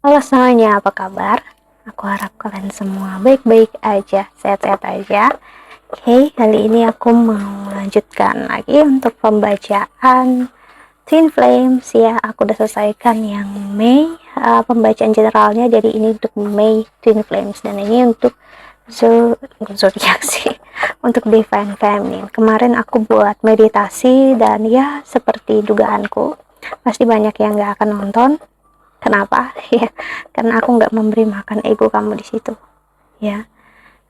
Halo semuanya, apa kabar? Aku harap kalian semua baik-baik aja, sehat-sehat aja. Oke, kali ini aku mau lanjutkan lagi untuk pembacaan Twin Flames ya. Aku udah selesaikan yang Mei, pembacaan generalnya. Jadi ini untuk Mei Twin Flames dan ini untuk zodiak sih, untuk Divine Feminine. Kemarin aku buat meditasi dan ya seperti dugaanku, pasti banyak yang gak akan nonton. Kenapa? Ya, karena aku nggak memberi makan ego kamu di situ, ya.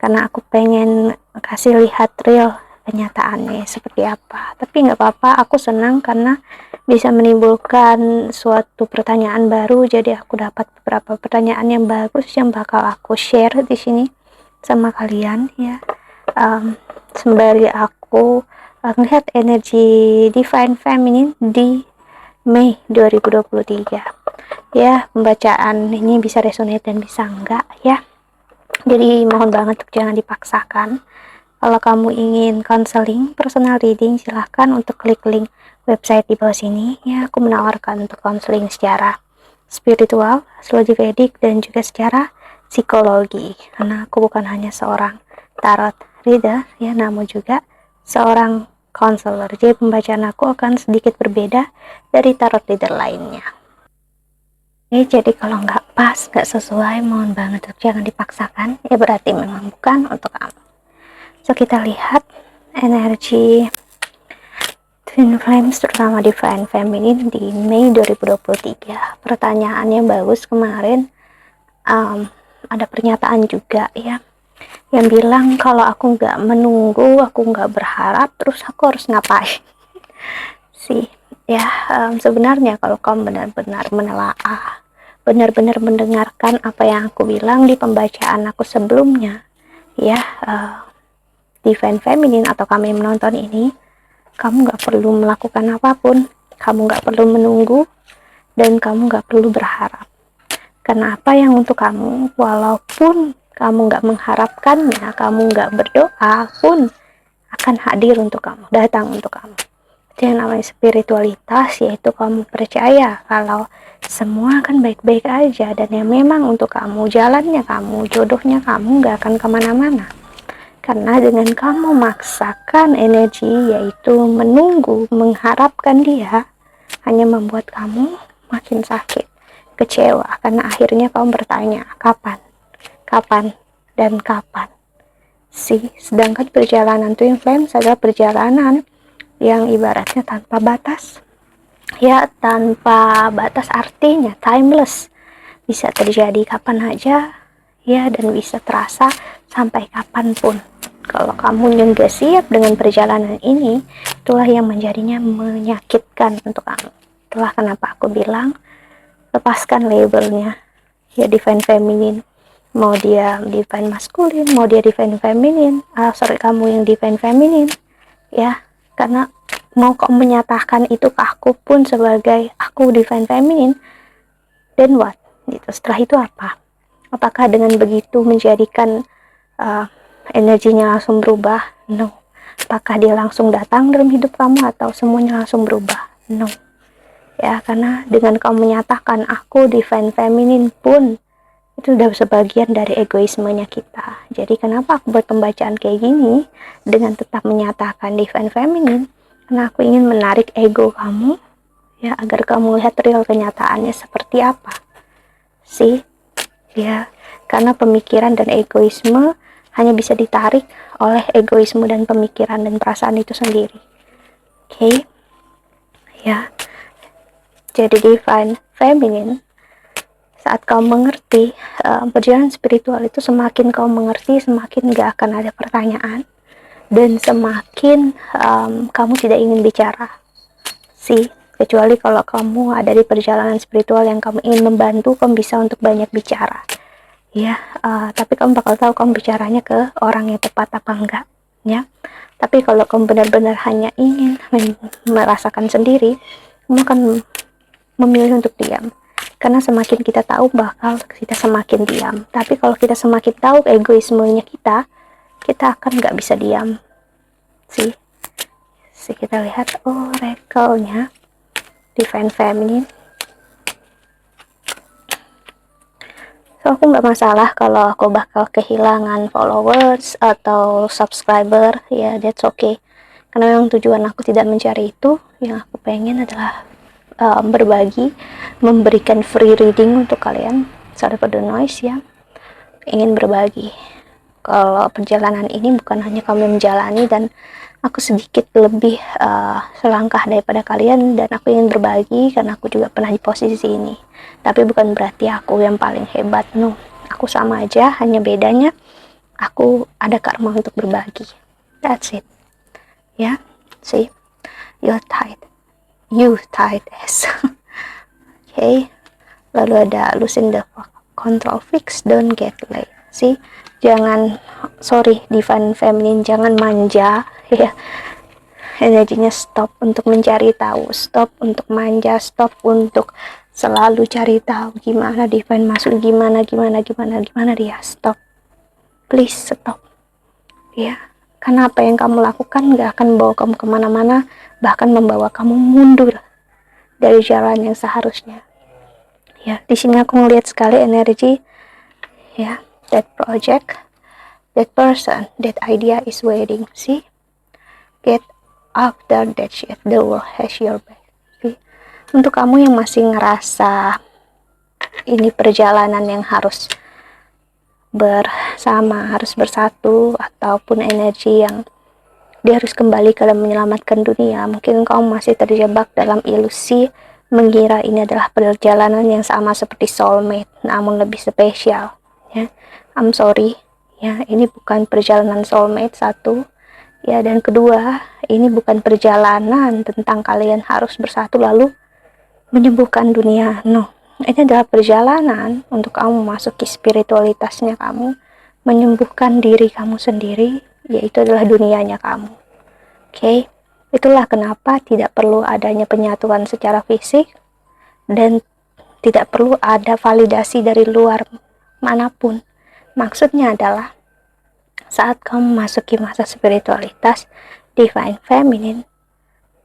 Karena aku pengen kasih lihat real kenyataannya seperti apa. Tapi nggak apa-apa, aku senang karena bisa menimbulkan suatu pertanyaan baru. Jadi aku dapat beberapa pertanyaan yang bagus yang bakal aku share di sini sama kalian, ya. Sembari aku melihat energi Divine Feminine di Mei 2023. Ya, pembacaan ini bisa resonate dan bisa enggak ya. Jadi mohon banget untuk jangan dipaksakan. Kalau kamu ingin counseling, personal reading, silahkan untuk klik link website di bawah sini. Ya, aku menawarkan untuk counseling secara spiritual, astrologi Vedic, dan juga secara psikologi. Karena aku bukan hanya seorang tarot reader, ya, namun juga seorang counselor. Jadi pembacaan aku akan sedikit berbeda dari tarot reader lainnya. Jadi kalau nggak pas, nggak sesuai, mohon banget jangan dipaksakan. Ya berarti memang bukan untuk kamu. So kita lihat energi Twin Flames, terutama Divine Feminine di Mei 2023. Pertanyaannya bagus kemarin. Ada pernyataan juga ya, yang bilang kalau aku nggak menunggu, aku nggak berharap, terus aku harus ngapain? Sih, ya sebenarnya kalau kamu benar-benar menelaah, benar-benar mendengarkan apa yang aku bilang di pembacaan aku sebelumnya, ya, Divine Feminine atau kami menonton ini, kamu nggak perlu melakukan apapun, kamu nggak perlu menunggu, dan kamu nggak perlu berharap. Karena apa yang untuk kamu, walaupun kamu nggak mengharapkannya, kamu nggak berdoa pun akan hadir untuk kamu, datang untuk kamu. Yang namanya spiritualitas, yaitu kamu percaya kalau semua akan baik-baik aja, dan yang memang untuk kamu, jalannya kamu, jodohnya kamu gak akan kemana-mana. Karena dengan kamu memaksakan energi, yaitu menunggu, mengharapkan dia, hanya membuat kamu makin sakit, kecewa, karena akhirnya kamu bertanya, kapan, kapan, dan kapan sih. Sedangkan perjalanan Twin Flames adalah perjalanan yang ibaratnya tanpa batas, ya, tanpa batas artinya timeless, bisa terjadi kapan aja, ya, dan bisa terasa sampai kapanpun. Kalau kamu yang gak siap dengan perjalanan ini, itulah yang menjadinya menyakitkan untuk kamu. Itulah kenapa aku bilang lepaskan labelnya, ya, Divine Feminine, mau dia Divine Masculine, mau dia Divine Feminine, kamu yang Divine Feminine, ya. Karena mau kamu menyatakan itu ke aku pun sebagai aku Divine Feminine, then what? Gitu. Setelah itu apa? Apakah dengan begitu menjadikan energinya langsung berubah? No. Apakah dia langsung datang dalam hidup kamu atau semuanya langsung berubah? No. Ya, karena dengan kamu menyatakan aku Divine Feminine pun itu udah sebagian dari egoismenya kita. Jadi kenapa aku buat pembacaan kayak gini dengan tetap menyatakan Divine Feminine? Karena aku ingin menarik ego kamu, ya, agar kamu lihat real kenyataannya seperti apa sih, ya. Karena pemikiran dan egoisme hanya bisa ditarik oleh egoisme dan pemikiran dan perasaan itu sendiri. Oke, ya. Jadi Divine Feminine, saat kau mengerti, perjalanan spiritual itu semakin kau mengerti, semakin gak akan ada pertanyaan, dan semakin kamu tidak ingin bicara sih, kecuali kalau kamu ada di perjalanan spiritual yang kamu ingin membantu, kamu bisa untuk banyak bicara, ya. Tapi kamu bakal tahu kamu bicaranya ke orang yang tepat apa enggak, ya. Tapi kalau kamu benar-benar hanya ingin merasakan sendiri, kamu akan memilih untuk diam. Karena semakin kita tahu, bakal kita semakin diam. Tapi kalau kita semakin tahu egoismenya kita akan nggak bisa diam sih. Kita lihat oracle-nya Divine Feminine. So aku nggak masalah kalau aku bakal kehilangan followers atau subscriber, ya that's okay. Karena memang tujuan aku tidak mencari itu. Yang aku pengen adalah berbagi, memberikan free reading untuk kalian. Sorry for the noise ya. Ingin berbagi. Kalau perjalanan ini bukan hanya kami menjalani, dan aku sedikit lebih selangkah daripada kalian, dan aku ingin berbagi karena aku juga pernah di posisi ini. Tapi bukan berarti aku yang paling hebat, no. Aku sama aja, hanya bedanya aku ada karma untuk berbagi. That's it. Ya, see, you're tight. You tight as. Okay. Lalu ada losing the control, fix, don't get late. See, jangan, sorry divine feminine, jangan manja ya. Energinya stop untuk mencari tahu, stop untuk manja, stop untuk selalu cari tahu gimana divine masuk, gimana dia. Stop, please stop ya. Karena apa yang kamu lakukan gak akan membawa kamu kemana-mana, bahkan membawa kamu mundur dari jalan yang seharusnya. Ya, di sini aku ngelihat sekali energi ya, that project, that person, that idea is waiting. See, get after that shit, the world has your back. See? Untuk kamu yang masih ngerasa ini perjalanan yang harus bersama, harus bersatu, ataupun energi yang dia harus kembali ke dalam menyelamatkan dunia, mungkin kamu masih terjebak dalam ilusi mengira ini adalah perjalanan yang sama seperti soulmate, namun lebih spesial ya. I'm sorry ya, ini bukan perjalanan soulmate, satu ya, dan kedua, ini bukan perjalanan tentang kalian harus bersatu lalu menyembuhkan dunia, no. Ini adalah perjalanan untuk kamu memasuki spiritualitasnya kamu, menyembuhkan diri kamu sendiri, yaitu adalah dunianya kamu. Okay? Itulah kenapa tidak perlu adanya penyatuan secara fisik, dan tidak perlu ada validasi dari luar manapun. Maksudnya adalah saat kamu memasuki masa spiritualitas divine feminine,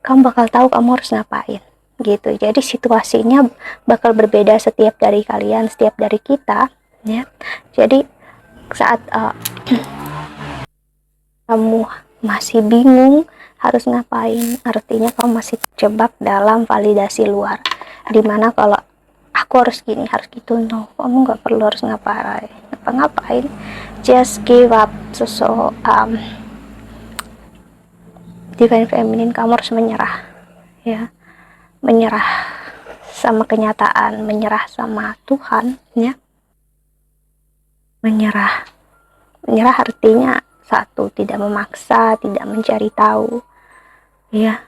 kamu bakal tahu kamu harus ngapain gitu. Jadi situasinya bakal berbeda setiap dari kalian, setiap dari kita ya. Jadi saat kamu masih bingung harus ngapain, artinya kamu masih terjebak dalam validasi luar, dimana kalau aku harus gini, harus gitu. No, kamu nggak perlu harus ngapain, just give up. So divine feminine, kamu harus menyerah ya, menyerah sama kenyataan, menyerah sama Tuhan ya. Menyerah artinya satu, tidak memaksa, tidak mencari tahu ya,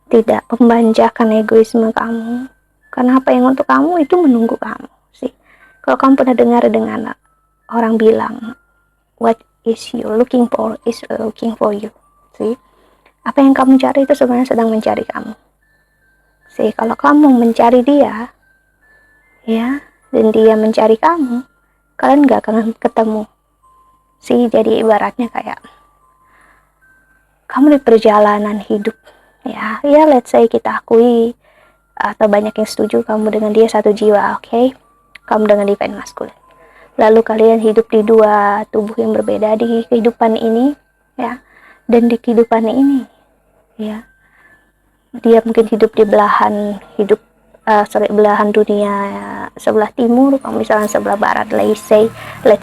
tidak membanjakan egoisme kamu, karena apa yang untuk kamu itu menunggu kamu sih. Kalau kamu pernah dengar dengan orang bilang, what is you looking for is looking for you. See, apa yang kamu cari itu sebenarnya sedang mencari kamu. See, kalau kamu mencari dia ya, dan dia mencari kamu, kalian gak akan ketemu sih. Jadi ibaratnya kayak kamu di perjalanan hidup ya, let's say kita akui atau banyak yang setuju kamu dengan dia satu jiwa, okay? Kamu dengan divine masculine, lalu kalian hidup di dua tubuh yang berbeda di kehidupan ini ya, dan di kehidupan ini ya, dia mungkin hidup di belahan belahan dunia sebelah timur, kamu misalnya sebelah barat, let's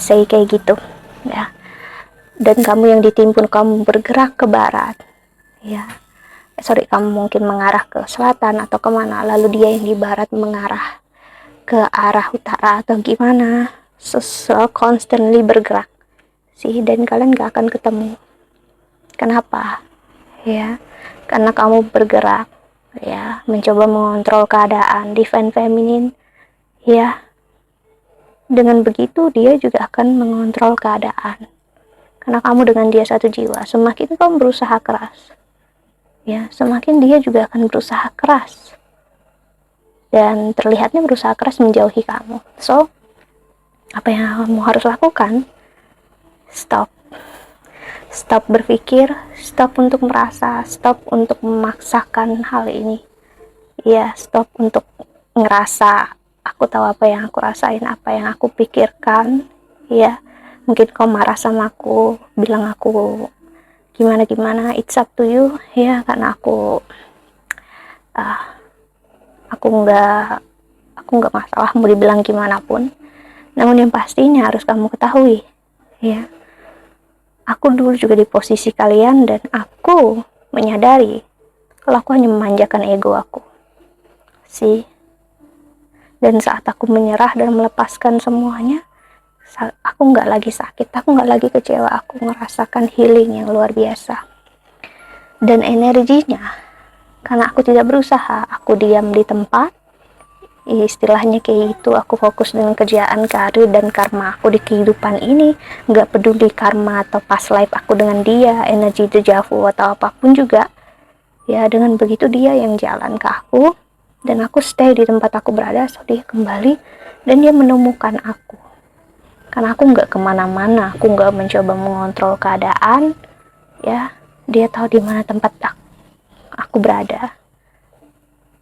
say kayak gitu ya. Dan kamu yang ditimpun, kamu bergerak ke barat ya, kamu mungkin mengarah ke selatan atau kemana, lalu dia yang di barat mengarah ke arah utara atau gimana, constantly bergerak sih, dan kalian gak akan ketemu. Kenapa ya? Karena kamu bergerak ya, mencoba mengontrol keadaan. Divine feminine ya, dengan begitu dia juga akan mengontrol keadaan, karena kamu dengan dia satu jiwa. Semakin kamu berusaha keras ya, semakin dia juga akan berusaha keras, dan terlihatnya berusaha keras menjauhi kamu. So, apa yang kamu harus lakukan? Stop berpikir, stop untuk merasa, stop untuk memaksakan hal ini ya, stop untuk ngerasa aku tahu apa yang aku rasain, apa yang aku pikirkan. Ya, mungkin kau marah sama aku, bilang aku gimana, it's up to you. Ya, karena uh, aku nggak masalah mau dibilang gimana pun. Namun yang pastinya harus kamu ketahui, ya, aku dulu juga di posisi kalian, dan aku menyadari kalau aku hanya memanjakan ego aku sih. Dan saat aku menyerah dan melepaskan semuanya, aku nggak lagi sakit, aku nggak lagi kecewa, aku merasakan healing yang luar biasa. Dan energinya, karena aku tidak berusaha, aku diam di tempat, istilahnya kayak itu. Aku fokus dengan kerjaan, karir, dan karma aku di kehidupan ini. Nggak peduli karma atau past life aku dengan dia, energi dejavu atau apapun juga. Ya, dengan begitu dia yang jalan ke aku, dan aku stay di tempat aku berada. So dia kembali dan dia menemukan aku, karena aku nggak kemana-mana, aku nggak mencoba mengontrol keadaan. Ya, dia tahu di mana tempat aku berada.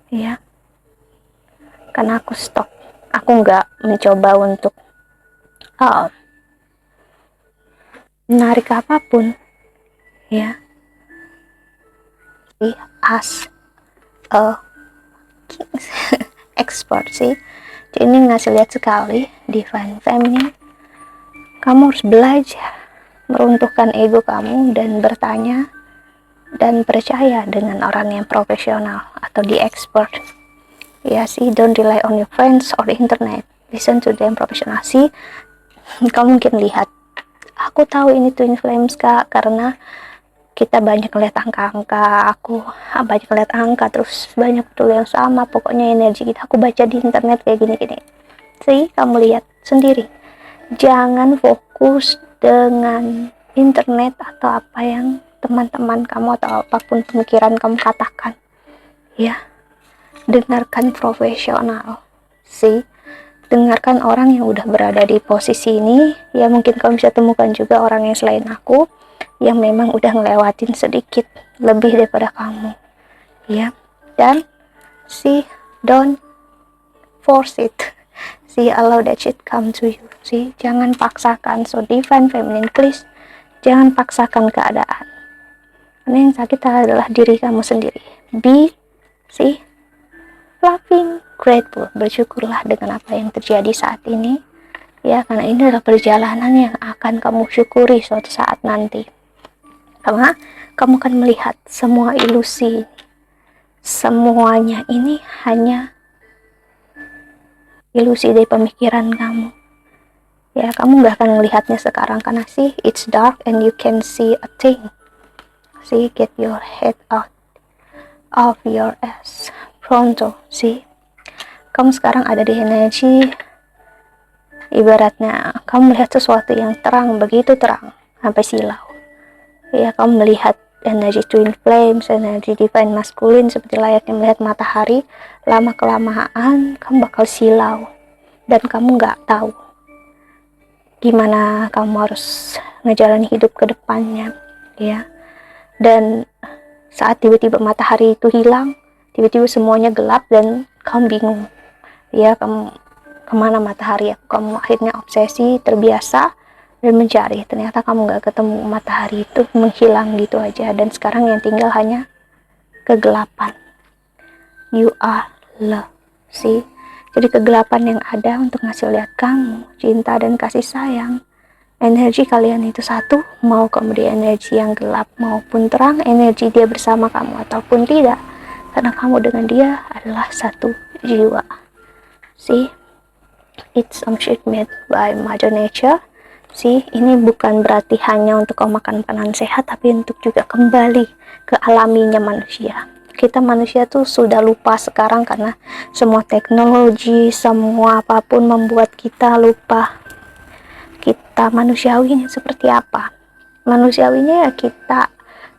Ya, karena aku stop, aku nggak mencoba untuk menarik apapun. Ya, as a expert sih. Jadi ini ngasih lihat sekali Divine Feminine, kamu harus belajar meruntuhkan ego kamu dan bertanya dan percaya dengan orang yang profesional atau di expert. Ya sih, don't rely on your friends or the internet, listen to them profesional sih. Kamu mungkin lihat, aku tahu ini twin flames kak, karena kita banyak lihat angka-angka, aku banyak lihat angka, terus banyak betul yang sama, pokoknya energi kita aku baca di internet kayak gini-gini sih. Kamu lihat sendiri, jangan fokus dengan internet atau apa yang teman-teman kamu atau apapun pemikiran kamu katakan. Ya, dengarkan profesional sih, dengarkan orang yang udah berada di posisi ini. Ya, mungkin kamu bisa temukan juga orang yang selain aku yang memang udah ngelewatin sedikit lebih daripada kamu. Ya, dan don't force it. Allow that shit come to you. Jangan paksakan. So Divine Feminine, please jangan paksakan keadaan, karena yang sakit adalah diri kamu sendiri. Be loving, grateful, bersyukurlah dengan apa yang terjadi saat ini. Ya, karena ini adalah perjalanan yang akan kamu syukuri suatu saat nanti. Karena kamu akan melihat semua ilusi, semuanya ini hanya ilusi dari pemikiran kamu. Ya, kamu gak akan melihatnya sekarang, karena it's dark and you can see a thing. Get your head out of your ass pronto. Kamu sekarang ada di energi, ibaratnya kamu melihat sesuatu yang terang, begitu terang sampai silau. Ya, kamu melihat energi twin flames, energi divine masculine, seperti layaknya melihat matahari. Lama kelamaan kamu bakal silau dan kamu nggak tahu gimana kamu harus ngejalani hidup ke depannya. Ya, dan saat tiba-tiba matahari itu hilang, tiba-tiba semuanya gelap dan kamu bingung. Ya, kamu kemana matahari? Kamu akhirnya obsesi, terbiasa dan mencari. Ternyata kamu gak ketemu matahari, itu menghilang gitu aja, dan sekarang yang tinggal hanya kegelapan. You are love. Jadi kegelapan yang ada untuk ngasih lihat kamu cinta dan kasih sayang. Energi kalian itu satu, mau kamu di energi yang gelap maupun terang, energi dia bersama kamu ataupun tidak, karena kamu dengan dia adalah satu jiwa. It's shit made by Mother Nature. Ini bukan berarti hanya untuk kau makan makanan sehat, tapi untuk juga kembali ke alaminya manusia. Kita manusia tuh sudah lupa sekarang karena semua teknologi, semua apapun membuat kita lupa kita manusiawinya seperti apa. Manusiawinya ya kita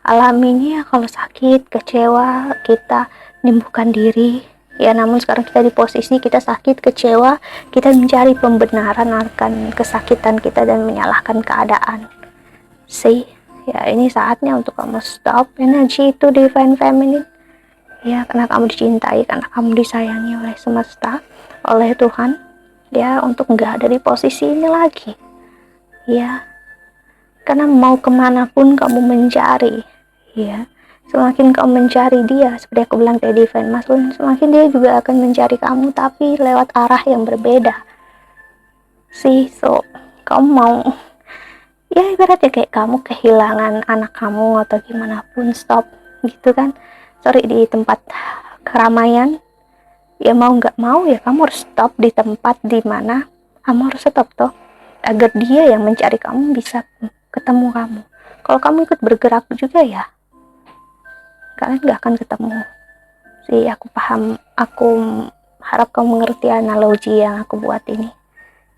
alaminya kalau sakit, kecewa, kita menyembuhkan diri. Ya, namun sekarang kita di posisi kita sakit, kecewa, kita mencari pembenaran akan kesakitan kita dan menyalahkan keadaan. Ya, ini saatnya untuk kamu stop energi itu Divine Feminine. ya, karena kamu dicintai, karena kamu disayangi oleh semesta, oleh Tuhan, ya, untuk nggak ada di posisi ini lagi, ya, karena mau kemanapun kamu mencari, ya, semakin kamu mencari dia, seperti aku bilang tadi, divine masculine, semakin dia juga akan mencari kamu, tapi lewat arah yang berbeda, sih. So, kamu mau, ya, ibaratnya kayak kamu kehilangan anak kamu atau gimana pun, stop, gitu kan, sorry, di tempat keramaian, ya mau nggak mau ya kamu harus stop di tempat dimana kamu harus stop toh, agar dia yang mencari kamu bisa ketemu kamu. Kalau kamu ikut bergerak juga, ya kalian nggak akan ketemu sih. Aku paham, aku harap kamu mengerti analogi yang aku buat ini,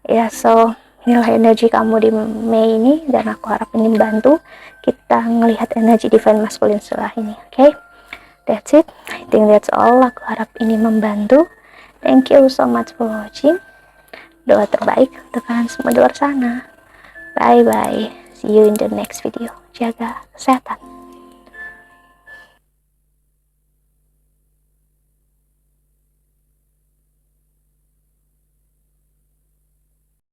ya. So, inilah energi kamu di Mei ini, dan aku harap ini membantu kita melihat energi divine masculine setelah ini. Oke, that's it, I think that's all. Aku harap ini membantu. Thank you so much for watching. Doa terbaik untuk kalian semua di luar sana. Bye bye. See you in the next video. Jaga kesehatan.